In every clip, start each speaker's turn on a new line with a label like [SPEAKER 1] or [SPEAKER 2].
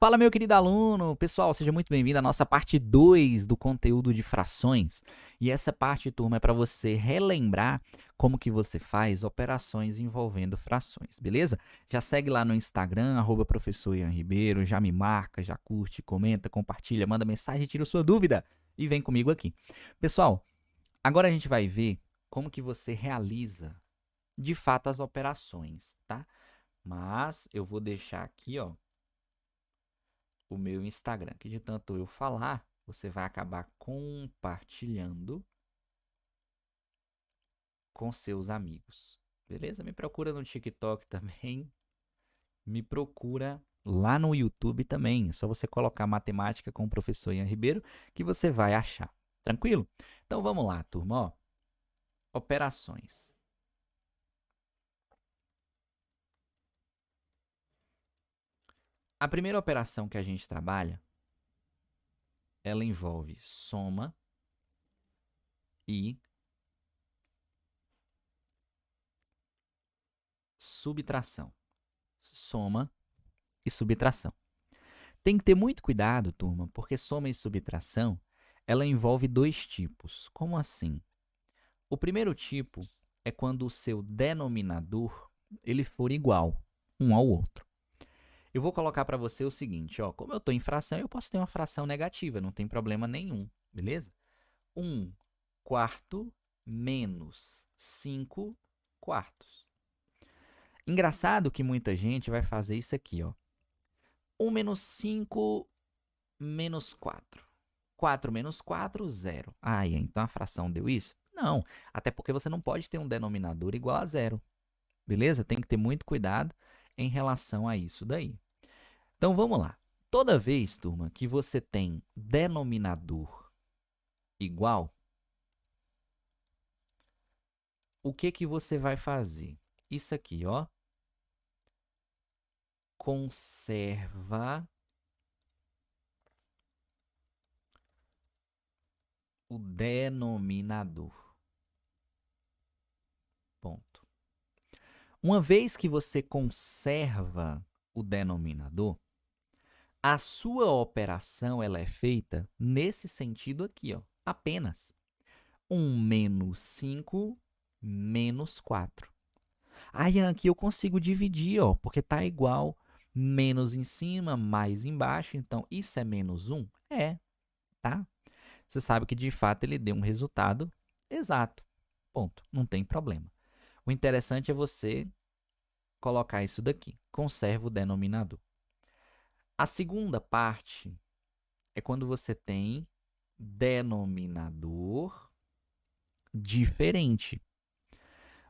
[SPEAKER 1] Fala, meu querido aluno! Pessoal, seja muito bem-vindo à nossa parte 2 do conteúdo de frações. E essa parte, turma, é para você relembrar como que você faz operações envolvendo frações, beleza? Já segue lá no Instagram, @professor Ian Ribeiro, já me marca, já curte, comenta, compartilha, manda mensagem, tira sua dúvida e vem comigo aqui. Pessoal, agora a gente vai ver como que você realiza, de fato, as operações, tá? Mas eu vou deixar aqui, ó, o meu Instagram, que de tanto eu falar, você vai acabar compartilhando com seus amigos. Beleza? Me procura no TikTok também, me procura lá no YouTube também. É só você colocar matemática com o professor Ian Ribeiro que você vai achar. Tranquilo? Então vamos lá, turma, ó. Operações. A primeira operação que a gente trabalha, ela envolve soma e subtração. Soma e subtração. Tem que ter muito cuidado, turma, porque soma e subtração, ela envolve dois tipos. Como assim? O primeiro tipo é quando o seu denominador ele for igual um ao outro. Eu vou colocar para você o seguinte, ó, como eu estou em fração, eu posso ter uma fração negativa, não tem problema nenhum, beleza? 1 quarto menos 5 quartos. Engraçado que muita gente vai fazer isso aqui, ó. 1 menos 5 menos 4. 4 menos 4, 0. Ah, então a fração deu isso? Não, até porque você não pode ter um denominador igual a zero. Beleza? Tem que ter muito cuidado em relação a isso daí. Então, vamos lá. Toda vez, turma, que você tem denominador igual, o que que você vai fazer? Isso aqui, ó. Conserva o denominador. Ponto. Uma vez que você conserva o denominador, a sua operação ela é feita nesse sentido aqui, ó, apenas. 1 menos 5 menos 4. Aí aqui eu consigo dividir, ó, porque está igual menos em cima, mais embaixo. Então, isso é menos 1? É, tá? Você sabe que, de fato, ele deu um resultado exato. Ponto. Não tem problema. O interessante é você colocar isso daqui. Conserva o denominador. A segunda parte é quando você tem denominador diferente.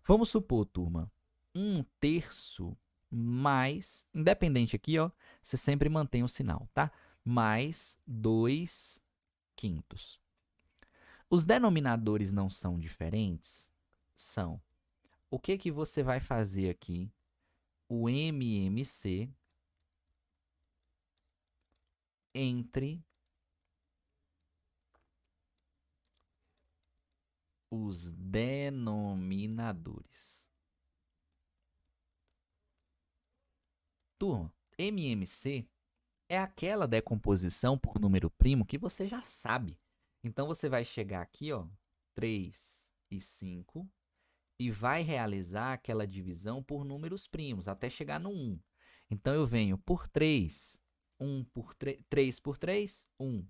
[SPEAKER 1] Vamos supor, turma, 1/3 mais, independente aqui, ó, você sempre mantém o sinal, tá? Mais 2/5. Os denominadores não são diferentes? São. O que que você vai fazer aqui? O MMC entre os denominadores. Turma, MMC é aquela decomposição por número primo que você já sabe. Então, você vai chegar aqui, ó, 3 e 5, e vai realizar aquela divisão por números primos, até chegar no 1. Então, eu venho por 3, 3 por 3, 1.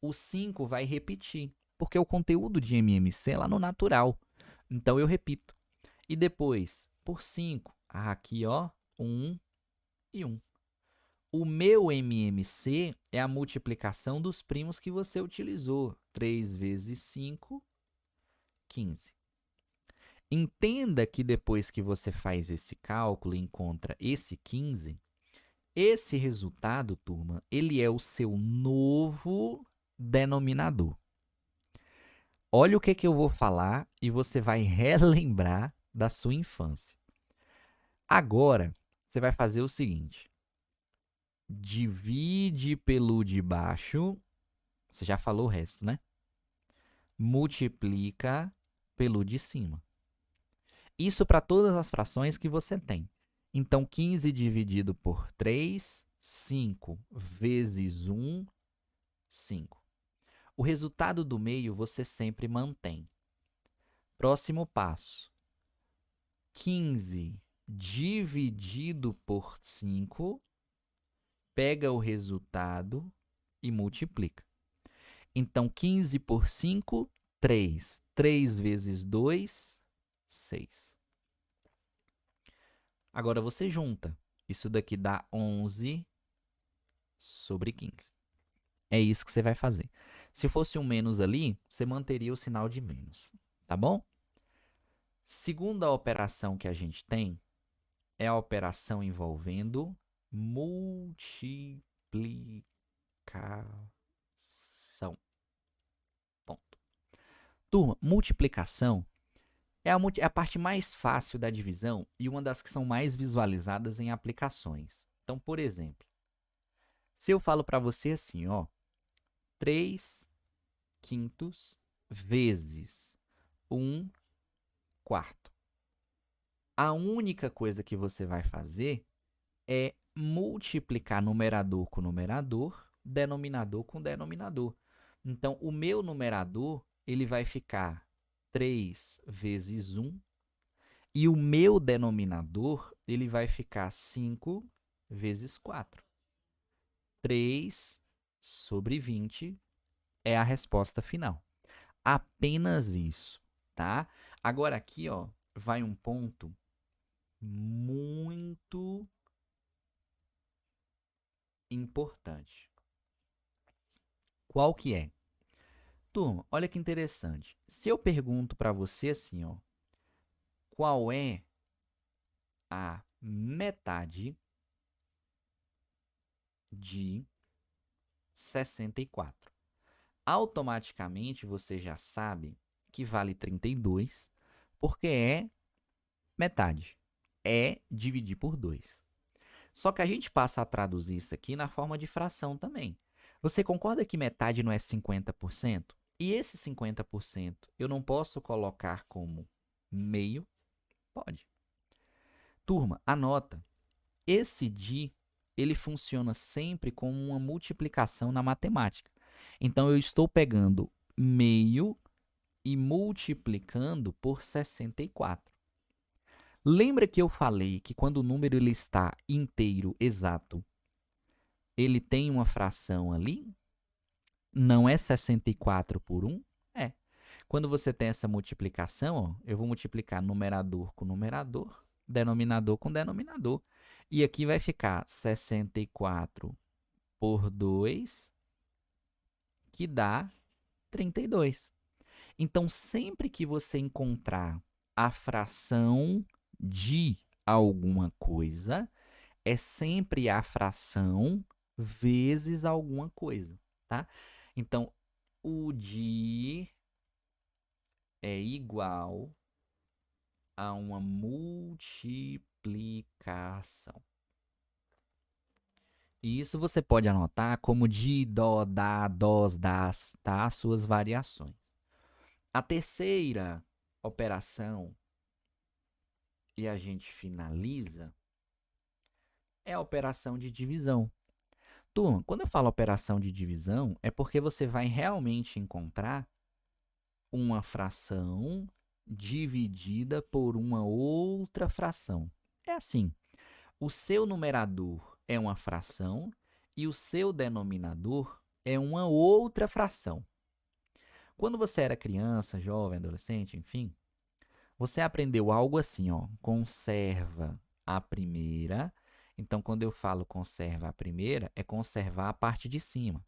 [SPEAKER 1] O 5 vai repetir, porque o conteúdo de MMC é lá no natural. Então, eu repito. E depois, por 5, aqui, ó, 1 e 1. O meu MMC é a multiplicação dos primos que você utilizou. 3 vezes 5, 15. Entenda que depois que você faz esse cálculo e encontra esse 15, esse resultado, turma, ele é o seu novo denominador. Olha o que eu vou falar e você vai relembrar da sua infância. Agora, você vai fazer o seguinte. Divide pelo de baixo, você já falou o resto, né? Multiplica pelo de cima. Isso para todas as frações que você tem. Então, 15 dividido por 3 5 vezes 1, 5. O resultado do meio você sempre mantém. Próximo passo. 15 dividido por 5, pega o resultado e multiplica. Então, 15 por 5, 3. 3 vezes 2, 6. Agora você junta. Isso daqui dá 11 sobre 15. É isso que você vai fazer. Se fosse um menos ali, você manteria o sinal de menos, tá bom? Segunda operação que a gente tem é a operação envolvendo multiplicação. Ponto. Turma, multiplicação é a parte mais fácil da divisão e uma das que são mais visualizadas em aplicações. Então, por exemplo, se eu falo para você assim, ó, 3 quintos vezes 1 quarto. A única coisa que você vai fazer é multiplicar numerador com numerador, denominador com denominador. Então, o meu numerador ele vai ficar 3 vezes 1, e o meu denominador ele vai ficar 5 vezes 4. 3 sobre 20 é a resposta final. Apenas isso, tá? Agora aqui, ó, vai um ponto muito importante. Qual que é? Turma, olha que interessante. Se eu pergunto para você assim, ó, qual é a metade de 64? Automaticamente você já sabe que vale 32, porque é metade. É dividir por 2. Só que a gente passa a traduzir isso aqui na forma de fração também. Você concorda que metade não é 50%? E esse 50% eu não posso colocar como meio? Pode. Turma, anota. Esse ele funciona sempre como uma multiplicação na matemática. Então, eu estou pegando meio e multiplicando por 64. Lembra que eu falei que quando o número ele está inteiro, exato, ele tem uma fração ali? Não é 64 por 1? É. Quando você tem essa multiplicação, ó, eu vou multiplicar numerador com numerador, denominador com denominador. E aqui vai ficar 64 por 2, que dá 32. Então, sempre que você encontrar a fração de alguma coisa, é sempre a fração vezes alguma coisa, tá? Então, o de é igual a uma multiplicação. E isso você pode anotar como de, dó, dá, dós, dás, tá? As suas variações. A terceira operação, e a gente finaliza, é a operação de divisão. Turma, quando eu falo operação de divisão, é porque você vai realmente encontrar uma fração dividida por uma outra fração. É assim, o seu numerador é uma fração e o seu denominador é uma outra fração. Quando você era criança, jovem, adolescente, enfim, você aprendeu algo assim, ó, conserva a primeira. Então, quando eu falo conserva a primeira, é conservar a parte de cima.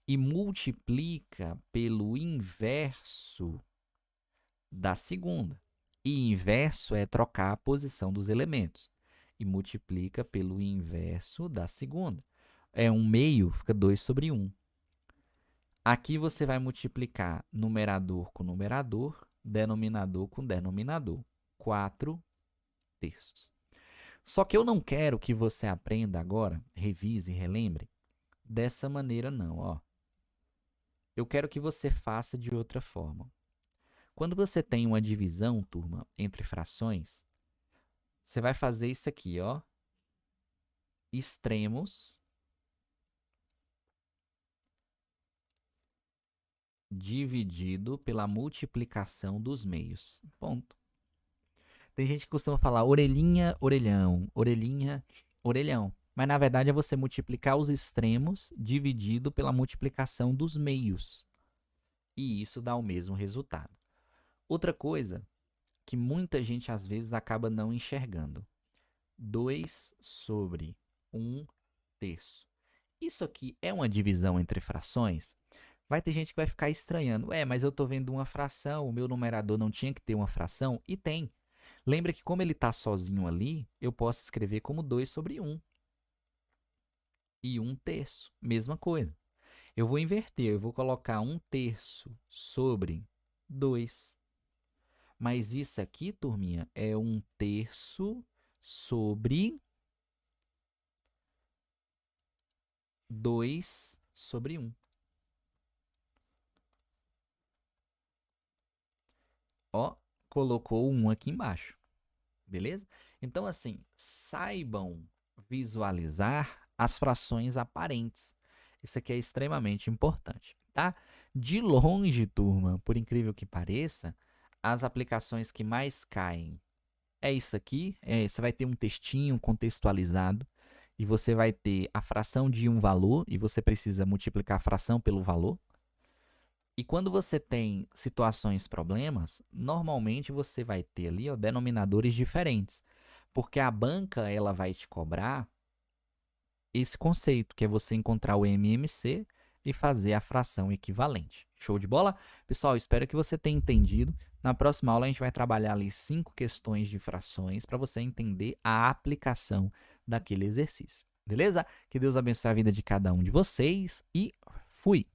[SPEAKER 1] E multiplica pelo inverso da segunda. E inverso é trocar a posição dos elementos. E multiplica pelo inverso da segunda. É 1 meio, fica 2 sobre 1. Aqui você vai multiplicar numerador com numerador, denominador com denominador. 4 terços. Só que eu não quero que você aprenda agora, revise e relembre, dessa maneira não, ó. Eu quero que você faça de outra forma. Quando você tem uma divisão, turma, entre frações, você vai fazer isso aqui, ó. Extremos dividido pela multiplicação dos meios. Ponto. Tem gente que costuma falar orelhinha, orelhão, orelhinha, orelhão. Mas na verdade é você multiplicar os extremos dividido pela multiplicação dos meios. E isso dá o mesmo resultado. Outra coisa que muita gente às vezes acaba não enxergando. 2 sobre 1/3. Isso aqui é uma divisão entre frações? Vai ter gente que vai ficar estranhando. Mas eu estou vendo uma fração, o meu numerador não tinha que ter uma fração? E tem. Lembra que como ele está sozinho ali, eu posso escrever como 2 sobre 1. E 1/3, mesma coisa. Eu vou inverter, eu vou colocar 1/3 sobre 2. Mas isso aqui, turminha, é 1/3 sobre 2 sobre 1. Ó, colocou 1 aqui embaixo. Beleza? Então, assim, saibam visualizar as frações aparentes. Isso aqui é extremamente importante, tá? De longe, turma, por incrível que pareça, as aplicações que mais caem é isso aqui. Você vai ter um textinho contextualizado e você vai ter a fração de um valor e você precisa multiplicar a fração pelo valor. E quando você tem situações, problemas, normalmente você vai ter ali denominadores diferentes. Porque a banca ela vai te cobrar esse conceito, que é você encontrar o MMC e fazer a fração equivalente. Show de bola? Pessoal, espero que você tenha entendido. Na próxima aula a gente vai trabalhar ali 5 questões de frações para você entender a aplicação daquele exercício. Beleza? Que Deus abençoe a vida de cada um de vocês e fui!